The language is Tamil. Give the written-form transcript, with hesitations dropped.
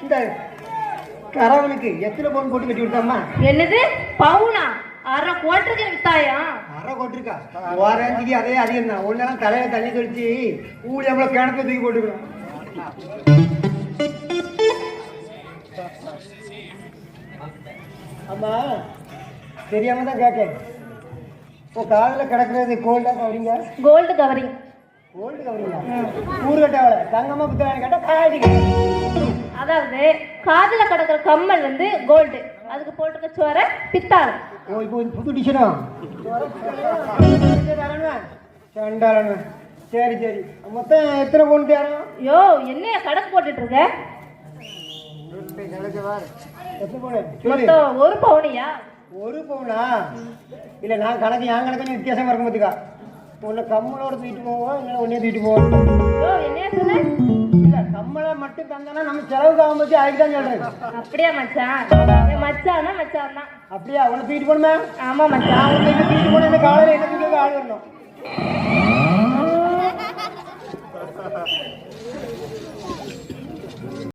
இந்த கரவனுக்கு எத்தனை பவுன் போட்டு கட்டி கொடுத்தாம்மா? என்னது பவுனா? அரை கோட்டுக்கு வித்தாயா? அரை கோட்டுருக்கா? ஓராஞ்சிக்கு அதே அதிகம் தான். ஒன்னெல்லாம் தலையில தண்ணி தெளிச்சு ஊழி எவ்வளவு கிணத்துல தூக்கி போட்டுக்கலாம். ஆமா தெரியாம தான் கேட்கேன். இப்போ காதில் கிடக்குறது கோல்டா கவரிங்க? Gold covering. கோல்டு கவரிங்களா? ஊருகட்டாவல தங்கமா புத்தகம் கேட்டா காய்ச்சி. அதாவது காதுல கிடக்குற கம்மல் வந்து கோல்டு, அதுக்கு போட்டுக்க சோற பித்தாளம். ஓ இப்போ புது டிஷனா? சரி சரி, மொத்தம் எத்தனை பவுன் தேரம்? யோ என்னைய கணக்கு போட்டுட்டு இருக்க? மொத்தம் ஒரு பவுனியா? ஒரு பவுனா? இல்ல நான் கணக்கு என் கணக்கு வித்தியாசமா இருக்கும். பார்த்துக்கா, உன்னை கம்மலோட தூக்கிட்டு போவோம், இல்லை உன்னே தூக்கிட்டு போவோம். யோ என்னைய சொன்ன? இல்ல கம்மலை மட்டும் தந்தனா நம்ம செலவுக்கு ஆகும் பத்தி அதுக்கு தான் சொல்றேன். அப்படியா மச்சான்? என் மச்சானா மச்சான் தான். அப்படியா? உன்னை தூக்கிட்டு போகணுமா? ஆமா மச்சான். உன்னை தூக்கிட்டு போன இந்த காலையில என்ன தூக்கிட்டு ஆள் வரணும்.